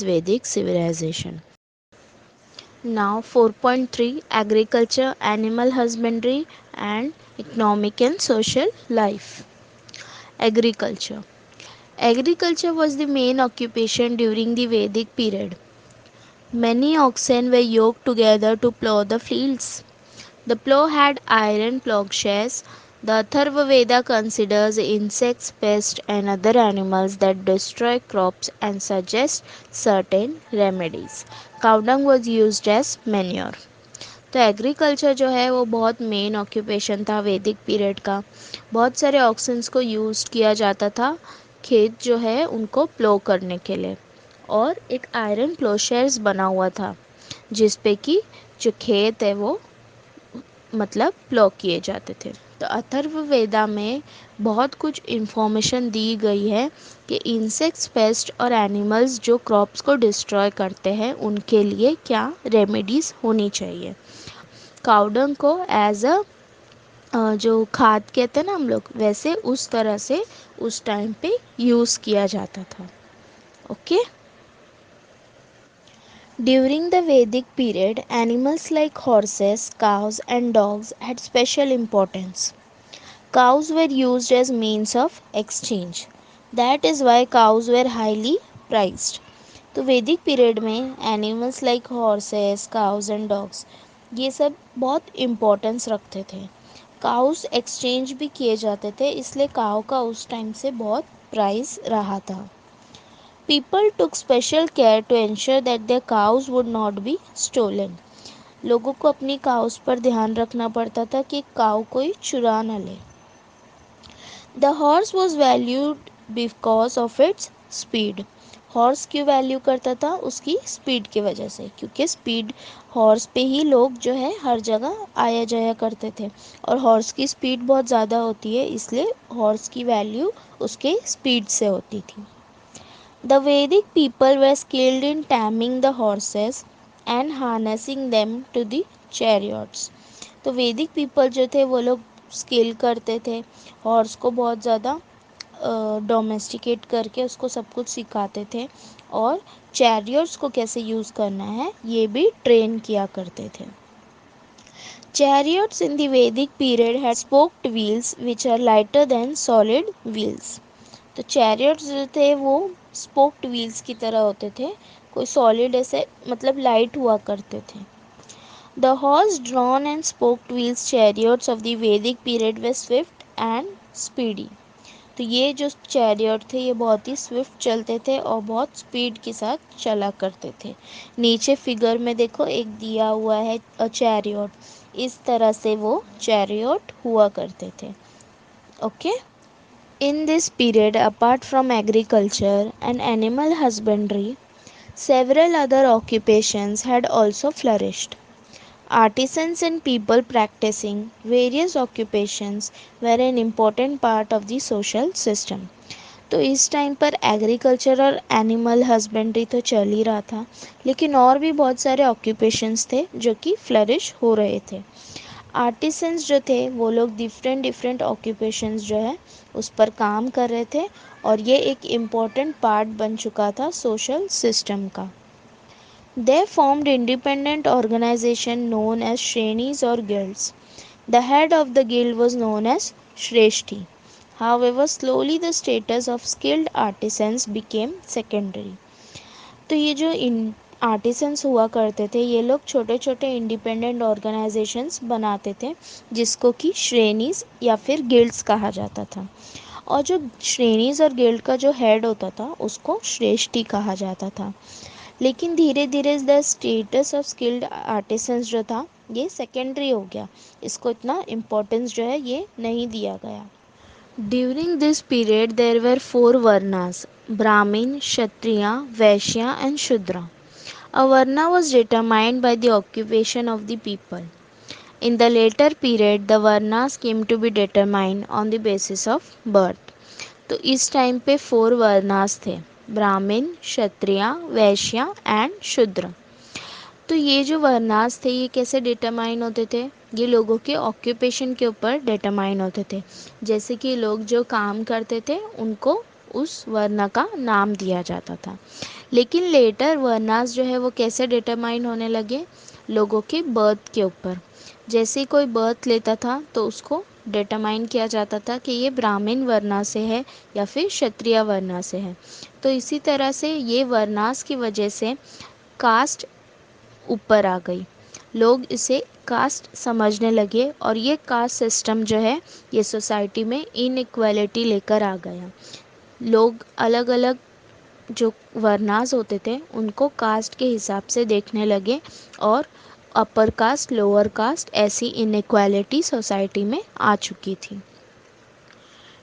Vedic civilization. Now 4.3 Agriculture, Animal Husbandry and Economic and Social Life. Agriculture. Agriculture was the main occupation during the Vedic period. Many oxen were yoked together to plough the fields. The plough had iron plowshares. The Atharva Veda considers insects, pests, and other animals that destroy crops and suggests certain remedies. Cow dung was used as manure. तो agriculture जो है वो बहुत main occupation था वैदिक period का। बहुत सारे ऑक्शंस को यूज़ किया जाता था खेत जो है उनको प्लो करने के लिए, और एक आयरन प्लोशेयर्स बना हुआ था जिस पे कि जो खेत है वो मतलब प्लो किए जाते थे। तो अथर्व वेदा में बहुत कुछ इन्फॉर्मेशन दी गई है कि इंसेक्ट्स, पेस्ट और एनिमल्स जो क्रॉप्स को डिस्ट्रॉय करते हैं उनके लिए क्या रेमेडीज़ होनी चाहिए। काउडंग को एज अ जो खाद कहते हैं ना हम लोग, वैसे उस तरह से उस टाइम पे यूज़ किया जाता था। Okay. During the Vedic period, animals like horses, cows, and dogs had special importance. Cows were used as means of exchange. That is why cows were highly prized. तो वैदिक पीरियड में animals like horses, cause and dogs ये सब बहुत importance रखते थे। Cows exchange भी किए जाते थे, इसलिए काउ का उस टाइम से बहुत प्राइस रहा था। People took special care to ensure that their cows would not be stolen. लोगों को अपनी काउस पर ध्यान रखना पड़ता था कि काउ कोई चुरा न ले। The horse was valued because of its speed. Horse क्यों वैल्यू करता था? उसकी स्पीड की वजह से, क्योंकि स्पीड हॉर्स पे ही लोग जो है हर जगह आया जाया करते थे, और हॉर्स की स्पीड बहुत ज़्यादा होती है, इसलिए हॉर्स की वैल्यू उसके स्पीड से होती थी। The Vedic people were skilled in taming the horses and harnessing them to the chariots. तो वैदिक पीपल जो थे वो लोग स्किल करते थे, हॉर्स को बहुत ज़्यादा डोमेस्टिकेट करके उसको सब कुछ सिखाते थे, और चैरियट्स को कैसे यूज़ करना है ये भी ट्रेन किया करते थे। Chariots in the Vedic period had spoked wheels which are lighter than solid wheels. तो चैरियट्स जो थे वो स्पोक्ड व्हील्स की तरह होते थे, कोई सॉलिड ऐसे मतलब लाइट हुआ करते थे। The horse drawn and spoked wheels chariots of the Vedic period were swift and speedy. तो ये जो चैरियट थे ये बहुत ही स्विफ्ट चलते थे और बहुत स्पीड के साथ चला करते थे। नीचे फिगर में देखो एक दिया हुआ है चैरियट, इस तरह से वो चैरियट हुआ करते थे। Okay. In this period, apart from agriculture and animal husbandry, several other occupations had also flourished. Artisans and people practicing various occupations were an important part of the social system. तो इस time पर agriculture और animal husbandry तो चल ही रहा था, लेकिन और भी बहुत सारे ऑक्यूपेशंस थे जो कि फ्लरिश हो रहे थे। आर्टिसंस जो थे वो लोग डिफरेंट डिफरेंट ऑक्यूपेशंस जो है उस पर काम कर रहे थे, और ये एक इम्पॉर्टेंट पार्ट बन चुका था सोशल सिस्टम का। They formed independent organisation known as shrenis और guilds. The head of the guild was known as shreshthi. However slowly the status of skilled artisans became secondary. तो ये जो आर्टिसंस हुआ करते थे ये लोग छोटे छोटे इंडिपेंडेंट ऑर्गेनाइजेशंस बनाते थे जिसको कि श्रेणीज या फिर गिल्ड्स कहा जाता था, और जो श्रेणीज और गिल्ड का जो हेड होता था उसको श्रेष्ठी कहा जाता था। लेकिन धीरे धीरे the status of skilled artisans जो था ये सेकेंडरी हो गया, इसको इतना इम्पोर्टेंस जो है ये नहीं दिया गया। During this period, there were four Varnas: Brahmin, Kshatriya, Vaishya, and Shudra. A Varna was determined by the occupation of the people. In the later period, the Varnas came to be determined on the basis of birth. तो इस time पे four वर्नास थे: ब्राह्मण, क्षत्रिय, वैश्य and शूद्र। तो ये जो वर्नास थे ये कैसे डिटरमाइन होते थे? ये लोगों के ऑक्यूपेशन के ऊपर डिटरमाइन होते थे। जैसे कि लोग जो काम करते थे उनको उस वर्ण का नाम दिया जाता था। लेकिन लेटर वर्नास जो है वो कैसे डिटरमाइन होने लगे, लोगों के बर्थ के ऊपर। जैसे ही कोई बर्थ लेता था तो उसको डिटरमाइन किया जाता था कि ये ब्राह्मण वर्णा से है या फिर क्षत्रिय वर्णा से है। तो इसी तरह से ये वर्णास की वजह से कास्ट ऊपर आ गई, लोग इसे कास्ट समझने लगे और ये कास्ट सिस्टम जो है ये सोसाइटी में इनइक्वालिटी लेकर आ गया। लोग अलग अलग जो वर्नास होते थे उनको कास्ट के हिसाब से देखने लगे और अपर कास्ट लोअर कास्ट ऐसी इनइक्वालिटी सोसाइटी में आ चुकी थी।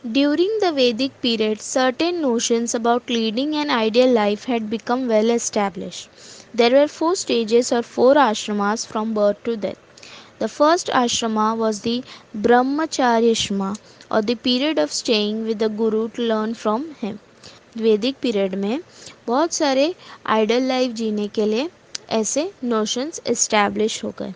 During the Vedic period, certain notions about leading an ideal life had become well established. There were four stages or four ashramas from birth to death. The first ashrama was the Brahmacharyashrama or the period of staying with the Guru to learn from him. वैदिक period में बहुत सारे idol life जीने के लिए ऐसे notions establish हो गए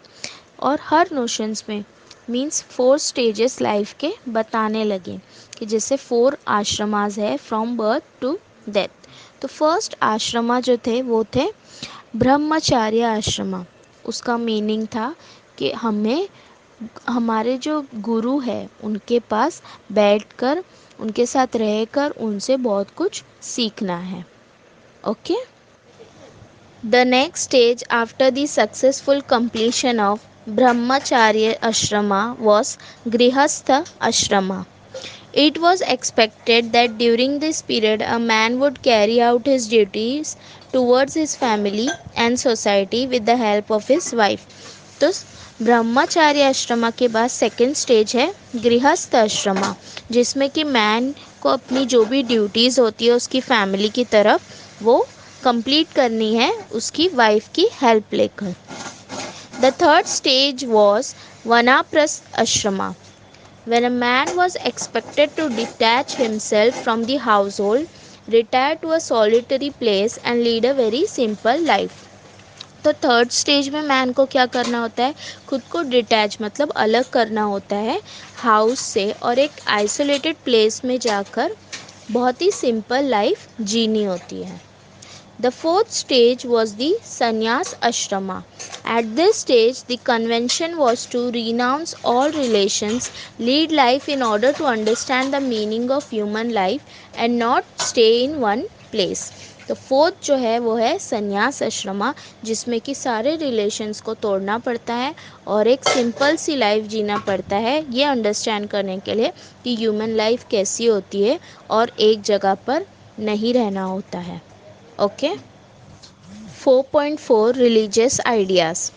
और हर नोशंस में मीन्स 4 स्टेजेस लाइफ के बताने लगे कि जैसे 4 आश्रमास है फ्रॉम बर्थ टू डेथ। तो फर्स्ट आश्रमा जो थे वो थे ब्रह्मचार्य आश्रमा। उसका मीनिंग था कि हमें हमारे जो गुरु है उनके पास बैठकर उनके साथ रहकर उनसे बहुत कुछ सीखना है। Okay. The next stage after the successful completion of Brahmacharya Ashrama was Grihastha Ashrama. It was expected that during this period a man would carry out his duties towards his family and society with the help of his wife. तो ब्रह्मचार्य आश्रमा के बाद second stage है गृहस्थ आश्रमा, जिसमें कि man को अपनी जो भी ड्यूटीज़ होती है उसकी फैमिली की तरफ वो कंप्लीट करनी है उसकी वाइफ की हेल्प लेकर। The third stage was vanaprastha ashrama, when a man was expected to detach himself from the household, retire to a solitary place and lead a very simple life. तो थर्ड स्टेज में man को क्या करना होता है, खुद को डिटैच मतलब अलग करना होता है हाउस से और एक आइसोलेटेड प्लेस में जाकर बहुत ही सिंपल लाइफ जीनी होती है। The fourth stage was the sannyas ashrama. At this stage, the convention was to renounce all relations, lead life in order to understand the meaning of human life and not stay in one place. तो fourth जो है वो है संन्यास आश्रमा, जिसमें कि सारे relations को तोड़ना पड़ता है और एक सिंपल सी लाइफ जीना पड़ता है ये अंडरस्टैंड करने के लिए कि ह्यूमन लाइफ कैसी होती है और एक जगह पर नहीं रहना होता है। Okay. 4.4 Religious Ideas.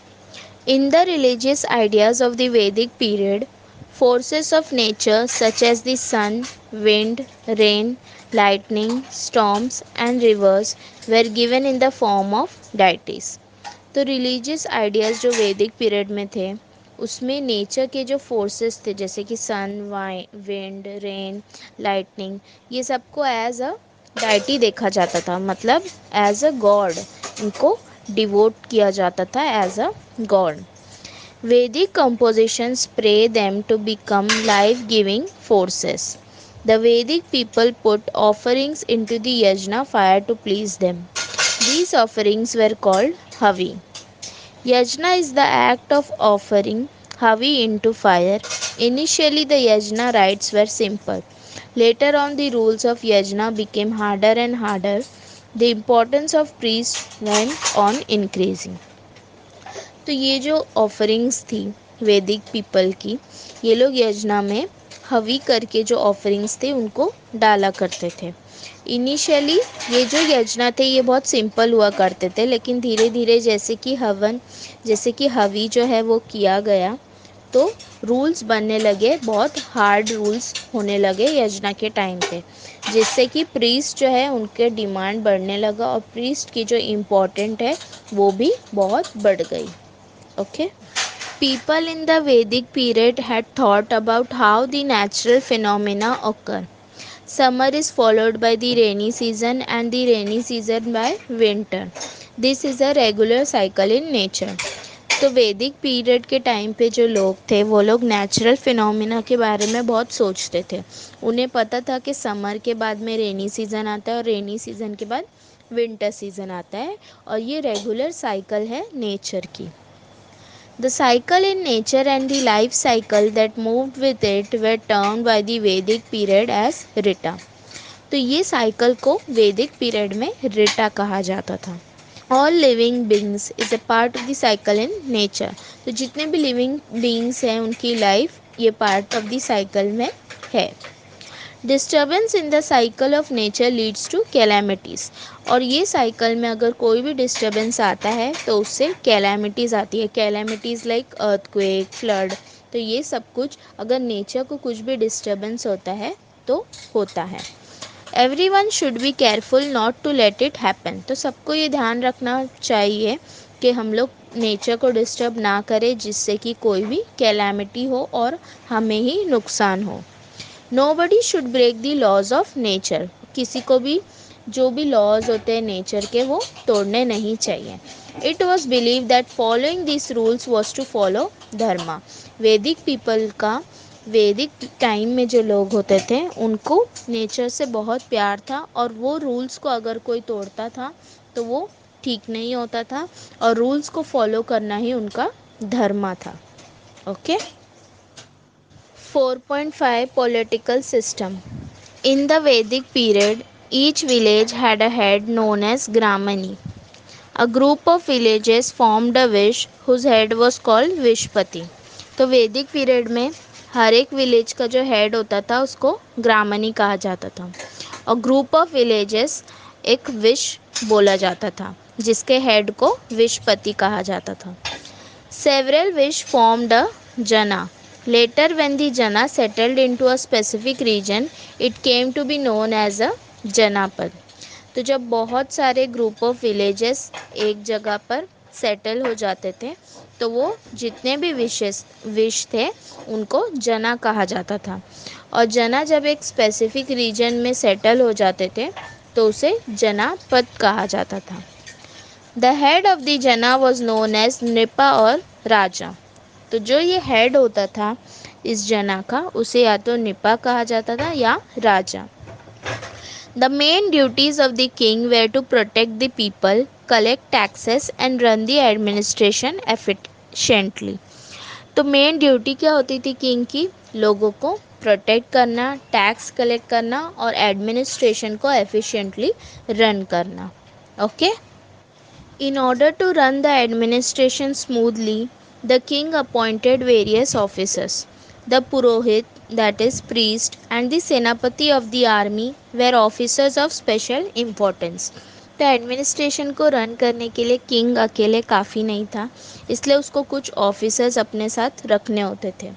In the religious ideas of the Vedic period, forces of nature such as the sun, wind, rain, lightning, storms, and rivers were given in the form of deities. तो religious ideas जो वैदिक period में थे उसमें nature के जो forces थे जैसे कि सन, विंड, रेन, लाइटनिंग, ये सबको एज अ डाइटी देखा जाता था, मतलब एज अ गॉड इनको डिवोट किया जाता था as a god. Vedic compositions pray them to become life-giving forces. The Vedic people put offerings into the yajna fire to please them. These offerings were called Havi. Yajna is the act of offering Havi into fire. Initially, the Yajna rites were simple. Later on, the rules of Yajna became harder and harder. The importance of priests went on increasing. तो ये जो offerings थी वैदिक people की, ये लोग यज्ञ में हवी करके जो ऑफरिंग्स थे उनको डाला करते थे। इनिशियली ये जो यज्ञ थे ये बहुत सिंपल हुआ करते थे, लेकिन धीरे धीरे जैसे कि हवी जो है वो किया गया तो रूल्स बनने लगे, बहुत हार्ड रूल्स होने लगे यज्ञ के टाइम पे, जिससे कि प्रीस्ट जो है उनके डिमांड बढ़ने लगा और प्रीस्ट की जो इम्पोर्टेंट है वो भी बहुत बढ़ गई। Okay. People in the Vedic period had thought about how the natural phenomena occur. Summer is followed by the rainy season and the rainy season by winter. This is a regular cycle in nature. तो वैदिक period के time पे जो लोग थे वो लोग natural phenomena के बारे में बहुत सोचते थे। उन्हें पता था कि समर के बाद में रेनी सीज़न आता है और रेनी सीज़न के बाद विंटर सीजन आता है, और ये रेगुलर साइकिल है नेचर की। The cycle in nature and the life cycle that moved with it were termed by the Vedic period as ऋता। तो ये साइकिल को वैदिक पीरियड में ऋता कहा जाता था। All living beings is a part of the cycle in nature. तो जितने भी लिविंग बींग्स हैं उनकी लाइफ ये पार्ट ऑफ द साइकिल में है। Disturbance in the cycle of nature leads to calamities. और ये साइकिल में अगर कोई भी डिस्टर्बेंस आता है तो उससे कैलामिटीज़ आती है। Calamities like earthquake, flood. तो ये सब कुछ अगर नेचर को कुछ भी डिस्टर्बेंस होता है तो होता है। Everyone should be careful not to let it happen. तो सबको ये ध्यान रखना चाहिए कि हम लोग नेचर को डिस्टर्ब ना करें जिससे कि कोई भी कैलामिटी हो और हमें ही नुकसान हो। Nobody should break the laws of nature. किसी को भी जो भी लॉज होते हैं नेचर के वो तोड़ने नहीं चाहिए। It was believe that following this rules was to follow dharma. Vedic people का, वैदिक टाइम में जो लोग होते थे उनको नेचर से बहुत प्यार था, और वो रूल्स को अगर कोई तोड़ता था तो वो ठीक नहीं होता था, और रूल्स को फॉलो करना ही उनका धर्म था। Okay. 4.5 Political system. In the Vedic period, each village had a head known as Gramani. A group of villages formed a Vish whose head was called Vishpati. तो वैदिक पीरियड में हर एक विलेज का जो हेड होता था उसको ग्रामनी कहा जाता था, और ग्रुप ऑफ विलेजेस एक विश बोला जाता था जिसके हेड को विशपति कहा जाता था। Several wish formed a jana. Later, when the jana settled into a specific region, it came to be known as a janapad. तो जब बहुत सारे ग्रुप ऑफ विलेजेस एक जगह पर सेटल हो जाते थे तो वो जितने भी विश थे उनको जना कहा जाता था, और जना जब एक स्पेसिफिक रीजन में सेटल हो जाते थे तो उसे जनापद कहा जाता था। द हेड ऑफ द जना वॉज नोन एज नृपा और राजा। तो जो ये हेड होता था इस जना का उसे या तो निपा कहा जाता था या राजा। The main duties of the king were to protect the people, collect taxes and run the administration efficiently. तो मेन ड्यूटी क्या होती थी किंग की? लोगों को प्रोटेक्ट करना, टैक्स कलेक्ट करना और एडमिनिस्ट्रेशन को एफिशिएंटली रन करना। Okay. In order to run the administration smoothly, the king appointed various officers. The Purohit, that is priest, and the Senapati of the army were officers of special importance. तो administration को run करने के लिए king अकेले काफ़ी नहीं था, इसलिए उसको कुछ ऑफिसर्स अपने साथ रखने होते थे।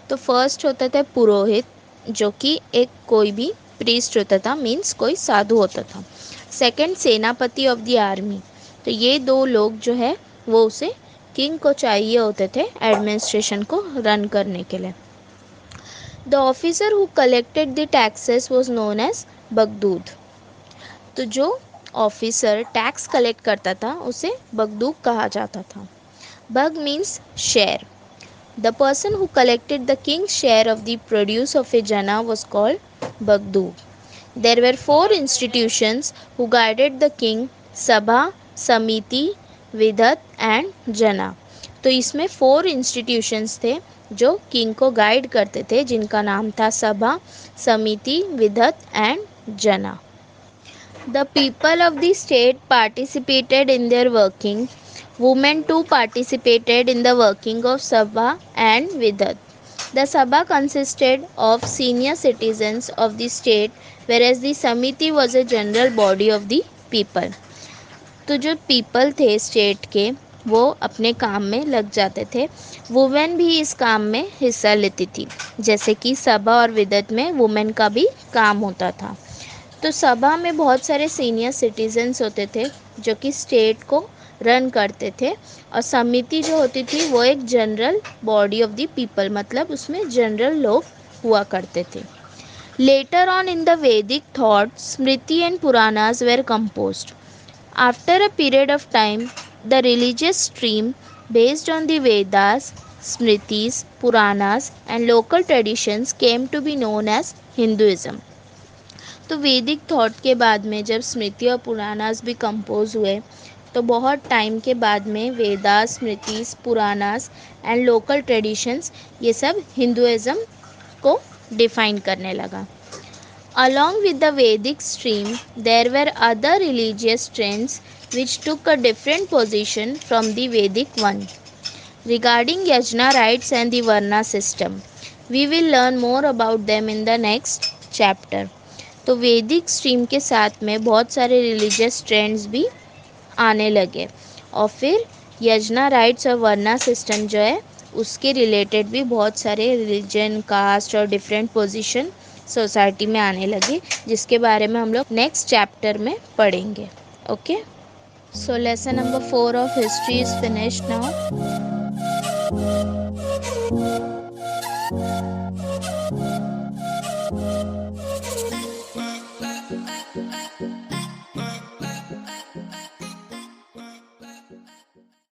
तो फर्स्ट होता था पुरोहित, जो कि एक कोई भी प्रीस्ट होता था, मीन्स कोई साधु होता था। सेकंड सेनापति ऑफ द आर्मी। तो ये दो लोग जो है वो उसे किंग को चाहिए होते थे एडमिनिस्ट्रेशन को रन करने के लिए। The officer who collected the taxes was known as bagdud. तो जो ऑफिसर टैक्स कलेक्ट करता था उसे बगदूद कहा जाता था। Bug means share. The person who collected the king's share of the produce of a jana was called Bagdu. There were four institutions who guided the king: Sabha, Samiti, Vidhat and Jana. तो इसमें 4 institutions थे जो king को guide करते थे, जिनका नाम था सभा, समिति, विधत एंड जना। The people of the state participated in their working. Women too participated in the working of Sabha and Vidhat. The Sabha consisted of senior citizens of the state, whereas the Samiti was a general body of the people. तो जो people थे state के वो अपने काम में लग जाते थे। वुमेन भी इस काम में हिस्सा लेती थी, जैसे कि सभा और विदत में वुमेन का भी काम होता था। तो सभा में बहुत सारे सीनियर सिटीजन्स होते थे जो कि स्टेट को रन करते थे, और समिति जो होती थी वो एक general body of the people, मतलब उसमें जनरल लोग हुआ करते थे। Later on in the Vedic thought Smriti and Puranas were composed. After a period of time the religious stream based on the Vedas, Smritis, Puranas and local traditions came to be known as Hinduism. तो वैदिक thought के बाद में जब स्मृति और पुराणास भी compose हुए, तो बहुत टाइम के बाद में Vedas, Smritis, Puranas and local traditions, ये सब हिंदुइज्म को डिफाइन करने लगा। Along with the Vedic stream, there were other religious trends which took a different position from the Vedic one. Regarding yajna rites and the varna system, we will learn more about them in the next chapter. तो वैदिक stream के साथ में बहुत सारे religious trends भी आने लगे, और फिर यजना राइट्स और वर्ना सिस्टम जो है उसके रिलेटेड भी बहुत सारे रिलीजन, कास्ट और डिफरेंट पोजीशन सोसाइटी में आने लगे, जिसके बारे में हम लोग नेक्स्ट चैप्टर में पढ़ेंगे। Okay, so lesson number 4 of history is finished now.